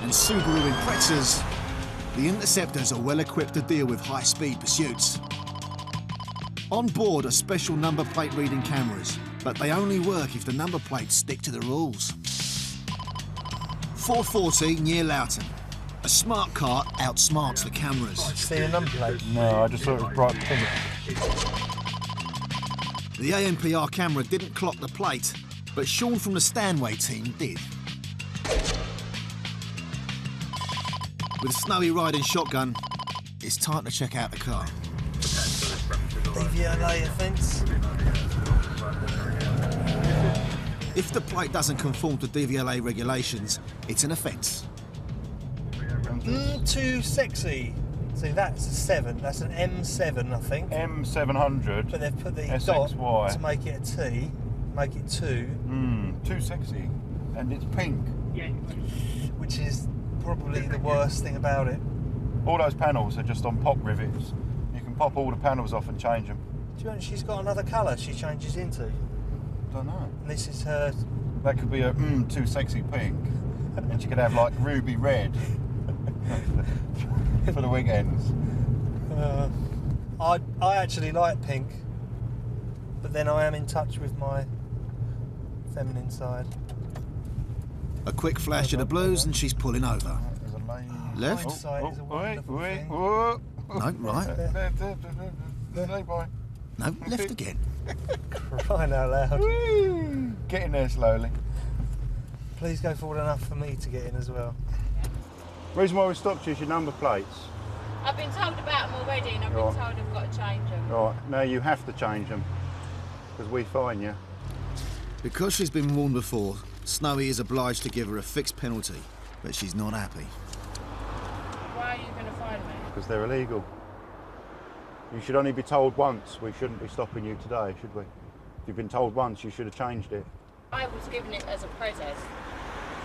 and Subaru Imprezas, the Interceptors are well equipped to deal with high-speed pursuits. On board are special number plate reading cameras, but they only work if the number plates stick to the rules. 440 near Loughton. A smart car outsmarts the cameras. See the number plate? No, I just thought it was bright pink. The ANPR camera didn't clock the plate, but Sean from the Stanway team did. With Snowy riding shotgun, it's time to check out the car. DVLA offence. If the plate doesn't conform to DVLA regulations, it's an offence. Too sexy. See, that's a 7. That's an M7, I think. M700. But they've put the SXY. dot to make it a T, make it 2. Too sexy. And it's pink. Which is probably the worst thing about it. All those panels are just on pop rivets. You can pop all the panels off and change them. Do you know she's got another colour she changes into? Don't know. And this is her... That could be a too sexy pink. And she could have like ruby red for the weekends. I actually like pink, but then I am in touch with my feminine side. A quick flash of the blues and she's pulling over. Left? Hindsight is a wonderful thing. No, right. Boy. No, left again. Crying out loud. Whee! Get in there slowly. Please go forward enough for me to get in as well. The reason why we stopped you is your number plates. I've been told about them already and I've been told I've got to change them. Right, now you have to change them because we fine you. Because she's been warned before, Snowy is obliged to give her a fixed penalty, but she's not happy. Why are you going to fine me? Because they're illegal. You should only be told once. We shouldn't be stopping you today, should we? If you've been told once, you should have changed it. I was given it as a protest.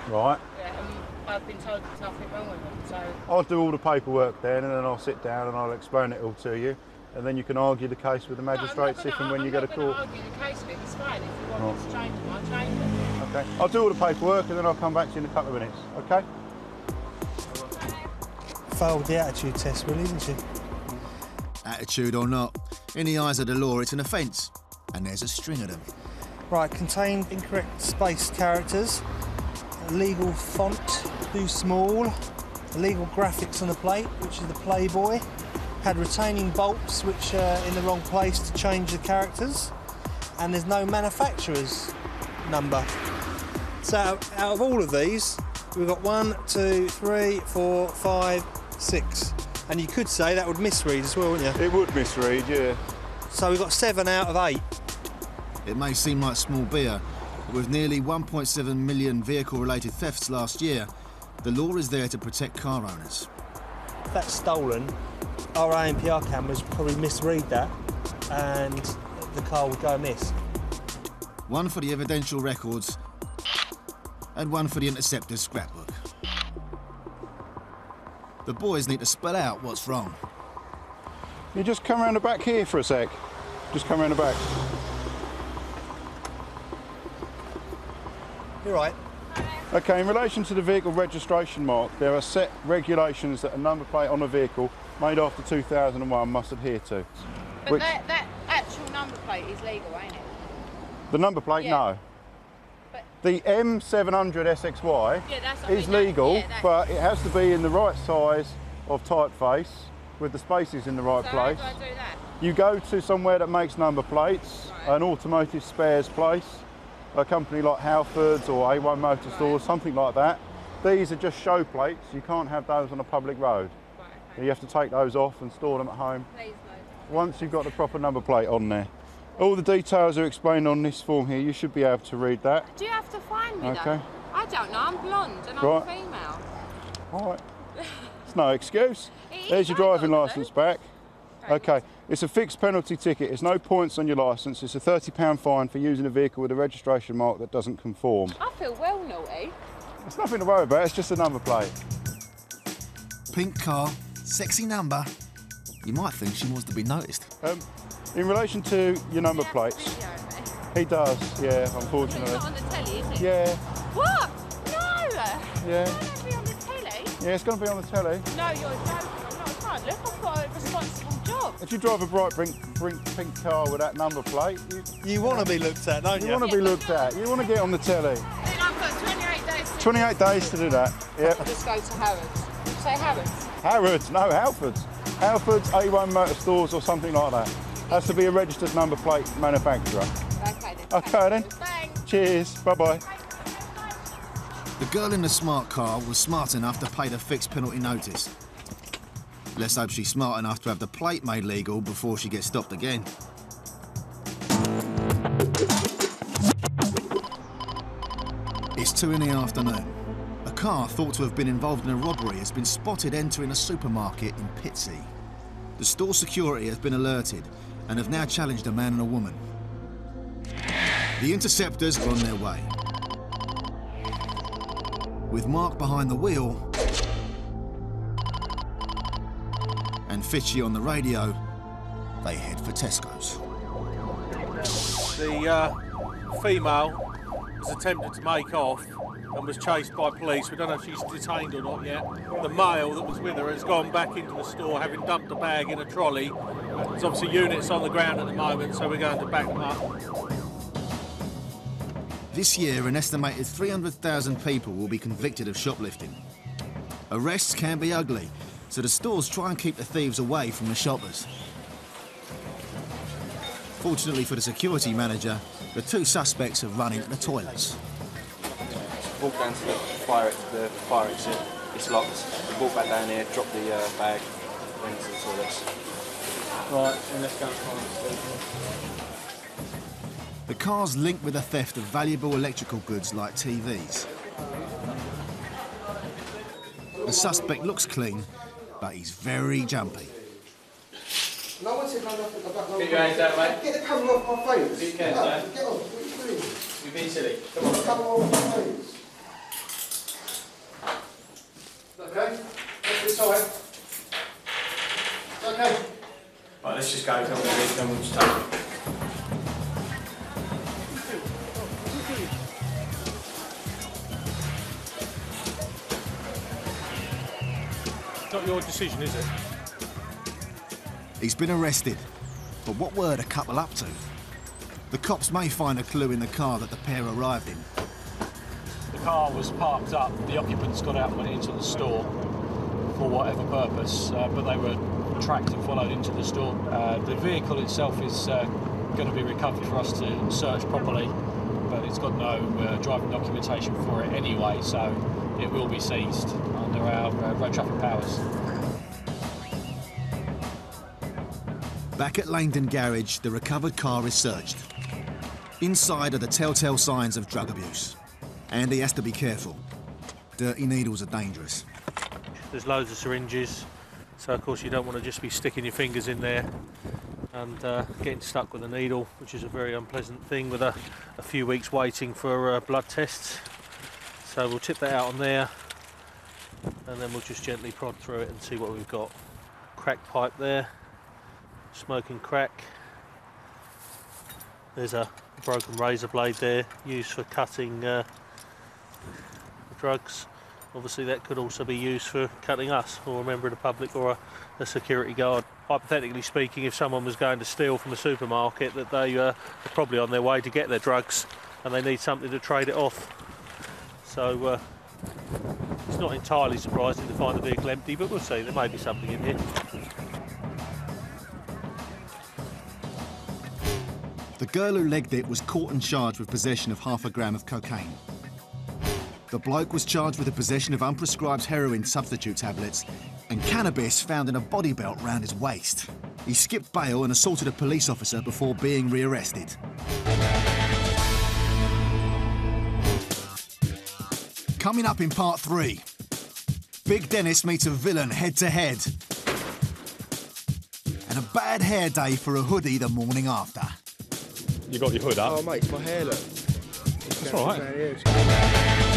Right. Yeah, and I've been told there's nothing wrong with them, so... I'll do all the paperwork then, and then I'll sit down and I'll explain it all to you, and then you can argue the case with the magistrates if and when you go to court. I'm not going to argue the case with it. It's fine. If you want me to change them, I'll change them. Okay. I'll do all the paperwork and then I'll come back to you in a couple of minutes, okay? Failed the attitude test, really, didn't she? Attitude or not, in the eyes of the law, it's an offence, and there's a string of them. Right, contained incorrect spaced characters, illegal font, too small, illegal graphics on the plate, which is the Playboy, had retaining bolts which are in the wrong place to change the characters, and there's no manufacturer's number. So out of all of these, we've got 1, 2, 3, 4, 5, 6. And you could say that would misread as well, wouldn't you? It would misread, yeah. So we've got 7 out of 8. It may seem like small beer, but with nearly 1.7 million vehicle-related thefts last year, the law is there to protect car owners. If that's stolen, our ANPR cameras would probably misread that and the car would go amiss. One for the evidential records and one for the Interceptors scrapbook. The boys need to spell out what's wrong. You just come around the back here for a sec. Just come around the back. You're right. Okay, in relation to the vehicle registration mark, there are set regulations that a number plate on a vehicle made after 2001 must adhere to. But that actual number plate is legal, ain't it? The number plate, Yeah. no. But The M700 SXY yeah, that's is legal, but it has to be in the right size of typeface with the spaces in the right place. How do I do that? You go to somewhere that makes number plates, Right. an automotive spares place, a company like Halfords or A1 Motor Stores, something like that. These are just show plates. You can't have those on a public road. Right, okay. You have to take those off and store them at home Please, no. once you've got the proper number plate on there. All the details are explained on this form here. You should be able to read that. Do you have to find me Okay. though? I don't know, I'm blonde and I'm Right. female. All right. It's no excuse. It is There's your very driving good, licence back. Okay, it's a fixed penalty ticket. There's no points on your licence. It's a £30 fine for using a vehicle with a registration mark that doesn't conform. I feel well naughty. It's nothing to worry about. It's just a number plate. Pink car, sexy number. You might think she wants to be noticed. In relation to your number plates, he does, yeah, unfortunately. It's not on the telly, is it? Yeah, What? No! yeah. Why don't it be on the telly? Yeah, it's going to be on the telly. No, you're joking. I'm not. I can't look. I've got a responsible job. If you drive a bright pink car with that number plate, You want to be looked at, don't you? you want to be looked at. You want to get on the telly. Then I've got 28 days to 28 days to do that. Yep. just go to Harrods. Say Harrods. Harrods, no, Halfords. Halfords, A1 Motor Stores or something like that. Has to be a registered number plate manufacturer. Okay then. Okay then. Thanks. Cheers, bye-bye. The girl in the smart car was smart enough to pay the fixed penalty notice. Let's hope she's smart enough to have the plate made legal before she gets stopped again. It's 2 in the afternoon. A car thought to have been involved in a robbery has been spotted entering a supermarket in Pitsea. The store security has been alerted and have now challenged a man and a woman. The Interceptors are on their way. With Mark behind the wheel and Fitchy on the radio, they head for Tesco's. The female was attempted to make off and was chased by police. We don't know if she's detained or not yet. The male that was with her has gone back into the store, having dumped a bag in a trolley. There's obviously units on the ground at the moment, so we're going to back them up. This year, an estimated 300,000 people will be convicted of shoplifting. Arrests can be ugly, so the stores try and keep the thieves away from the shoppers. Fortunately for the security manager, the 2 suspects have run into the toilets. Walk down to the fire exit, it's locked. We walk back down here, drop the bag, went into the toilets. Right, and let's go and find The car's linked with the theft of valuable electrical goods like TVs. The suspect looks clean, but he's very jumpy. No one said nothing about no. Get your hands out, mate. Get the camera off my face. Get your hands down. Get off. What are you doing? You're being silly. Come on. Camera off my face. Okay. This side. Okay. Right, let's just go. Come on, we'll just take it. Not your decision, is it? He's been arrested, but what were the couple up to? The cops may find a clue in the car that the pair arrived in. The car was parked up, the occupants got out and went into the store for whatever purpose, but they were tracked and followed into the store. The vehicle itself is going to be recovered for us to search properly, but it's got no driving documentation for it anyway, so it will be seized under our road traffic powers. Back at Langdon Garage, the recovered car is searched. Inside are the telltale signs of drug abuse. And he has to be careful. Dirty needles are dangerous. There's loads of syringes, so of course you don't want to just be sticking your fingers in there and getting stuck with a needle, which is a very unpleasant thing with a few weeks waiting for blood tests. So we'll tip that out on there and then we'll just gently prod through it and see what we've got. Crack pipe there, smoking crack. There's a broken razor blade there, used for cutting drugs. Obviously that could also be used for cutting us, or a member of the public, or a security guard. Hypothetically speaking, if someone was going to steal from a supermarket, that they are probably on their way to get their drugs and they need something to trade it off. So it's not entirely surprising to find the vehicle empty, but we'll see, there may be something in here. The girl who legged it was caught and charged with possession of half a gram of cocaine. The bloke was charged with the possession of unprescribed heroin substitute tablets and cannabis found in a body belt round his waist. He skipped bail and assaulted a police officer before being rearrested. Coming up in part 3, Big Dennis meets a villain head-to-head. And a bad hair day for a hoodie the morning after. You got your hood up? Oh, mate, my hair, look. That's all right.